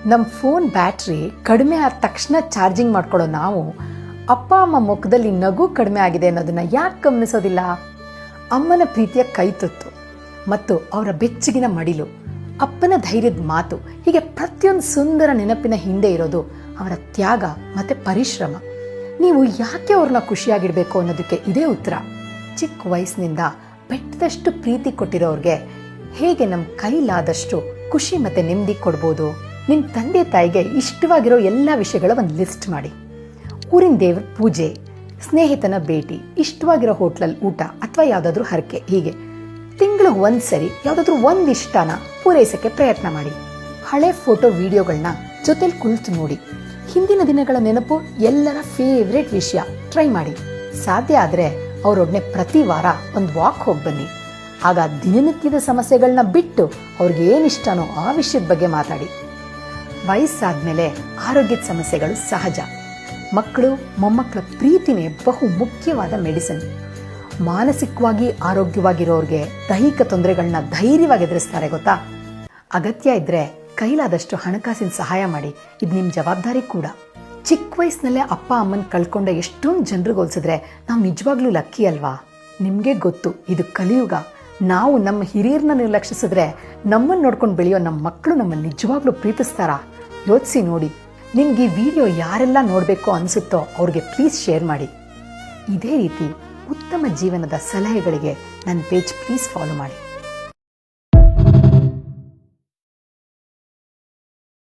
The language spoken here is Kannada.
ನಮ್ಮ ಫೋನ್ ಬ್ಯಾಟ್ರಿ ಕಡಿಮೆ ಆದ ತಕ್ಷಣ ಚಾರ್ಜಿಂಗ್ ಮಾಡ್ಕೊಳ್ಳೋ ನಾವು ಅಪ್ಪ ಅಮ್ಮ ಮುಖದಲ್ಲಿ ನಗು ಕಡಿಮೆ ಆಗಿದೆ ಅನ್ನೋದನ್ನ ಯಾಕೆ ಗಮನಿಸೋದಿಲ್ಲ? ಅಮ್ಮನ ಪ್ರೀತಿಯ ಕೈತುತ್ತು ಮತ್ತು ಅವರ ಬೆಚ್ಚಗಿನ ಮಡಿಲು, ಅಪ್ಪನ ಧೈರ್ಯದ ಮಾತು, ಹೀಗೆ ಪ್ರತಿಯೊಂದು ಸುಂದರ ನೆನಪಿನ ಹಿಂದೆ ಇರೋದು ಅವರ ತ್ಯಾಗ ಮತ್ತು ಪರಿಶ್ರಮ. ನೀವು ಯಾಕೆ ಅವ್ರನ್ನ ಖುಷಿಯಾಗಿಡಬೇಕು ಅನ್ನೋದಕ್ಕೆ ಇದೇ ಉತ್ತರ. ಚಿಕ್ಕ ವಯಸ್ಸಿನಿಂದ ಬೆಟ್ಟದಷ್ಟು ಪ್ರೀತಿ ಕೊಟ್ಟಿರೋರಿಗೆ ಹೇಗೆ ನಮ್ಮ ಕೈಲಾದಷ್ಟು ಖುಷಿ ಮತ್ತು ನೆಮ್ಮದಿ ಕೊಡ್ಬೋದು? ನಿಮ್ಮ ತಂದೆ ತಾಯಿಗೆ ಇಷ್ಟವಾಗಿರೋ ಎಲ್ಲ ವಿಷಯಗಳ ಒಂದು ಲಿಸ್ಟ್ ಮಾಡಿ. ಊರಿನ ದೇವ್ರ ಪೂಜೆ, ಸ್ನೇಹಿತನ ಭೇಟಿ, ಇಷ್ಟವಾಗಿರೋ ಹೋಟ್ಲಲ್ಲಿ ಊಟ ಅಥವಾ ಯಾವುದಾದ್ರೂ ಹರಕೆ, ಹೀಗೆ ತಿಂಗಳಿಗೆ ಒಂದ್ಸರಿ ಯಾವುದಾದ್ರೂ ಒಂದು ಇಷ್ಟನ ಪೂರೈಸೋಕ್ಕೆ ಪ್ರಯತ್ನ ಮಾಡಿ. ಹಳೆ ಫೋಟೋ ವಿಡಿಯೋಗಳನ್ನ ಜೊತೆಲಿ ಕುಳಿತು ನೋಡಿ. ಹಿಂದಿನ ದಿನಗಳ ನೆನಪು, ಎಲ್ಲರ ಫೇವ್ರೇಟ್ ವಿಷಯ ಟ್ರೈ ಮಾಡಿ. ಸಾಧ್ಯ ಆದರೆ ಅವರೊಡನೆ ಪ್ರತಿ ವಾರ ಒಂದು ವಾಕ್ ಹೋಗಿ ಬನ್ನಿ. ಆಗ ದಿನನಿತ್ಯದ ಸಮಸ್ಯೆಗಳನ್ನ ಬಿಟ್ಟು ಅವ್ರಿಗೆ ಏನಿಷ್ಟನೋ ಆ ವಿಷಯದ ಬಗ್ಗೆ ಮಾತಾಡಿ. ವಯಸ್ಸಾದ್ಮೇಲೆ ಆರೋಗ್ಯದ ಸಮಸ್ಯೆಗಳು ಸಹಜ. ಮಕ್ಕಳು ಮೊಮ್ಮಕ್ಕಳ ಪ್ರೀತಿನೇ ಬಹು ಮುಖ್ಯವಾದ ಮೆಡಿಸಿನ್. ಮಾನಸಿಕವಾಗಿ ಆರೋಗ್ಯವಾಗಿರೋರಿಗೆ ದೈಹಿಕ ತೊಂದರೆಗಳನ್ನ ಧೈರ್ಯವಾಗಿ ಎದುರಿಸ್ತಾರೆ ಗೊತ್ತಾ? ಅಗತ್ಯ ಇದ್ರೆ ಕೈಲಾದಷ್ಟು ಹಣಕಾಸಿನ ಸಹಾಯ ಮಾಡಿ. ಇದು ನಿಮ್ಮ ಜವಾಬ್ದಾರಿ ಕೂಡ. ಚಿಕ್ಕ ವಯಸ್ಸಿನಲ್ಲೇ ಅಪ್ಪ ಅಮ್ಮನ ಕಳ್ಕೊಂಡ ಎಷ್ಟೊಂದು ಜನರಿಗೆ ಹೋಲಿಸಿದ್ರೆ ನಾವು ನಿಜವಾಗ್ಲೂ ಲಕ್ಕಿ ಅಲ್ವಾ? ನಿಮಗೆ ಗೊತ್ತು, ಇದು ಕಲಿಯುಗ. ನಾವು ನಮ್ಮ ಹಿರಿಯರನ್ನ ನಿರ್ಲಕ್ಷಿಸಿದ್ರೆ ನಮ್ಮನ್ನು ನೋಡ್ಕೊಂಡು ಬೆಳೆಯೋ ನಮ್ಮ ಮಕ್ಕಳು ನಮ್ಮನ್ನು ನಿಜವಾಗ್ಲೂ ಪ್ರೀತಿಸ್ತಾರಾ? ಯೋಚಿಸಿ ನೋಡಿ. ನಿಮ್ಗೆ ಈ ವಿಡಿಯೋ ಯಾರೆಲ್ಲ ನೋಡಬೇಕು ಅನಿಸುತ್ತೋ ಅವ್ರಿಗೆ ಪ್ಲೀಸ್ ಶೇರ್ ಮಾಡಿ. ಇದೇ ರೀತಿ ಉತ್ತಮ ಜೀವನದ ಸಲಹೆಗಳಿಗೆ ನನ್ನ ಪೇಜ್ ಪ್ಲೀಸ್ ಫಾಲೋ ಮಾಡಿ.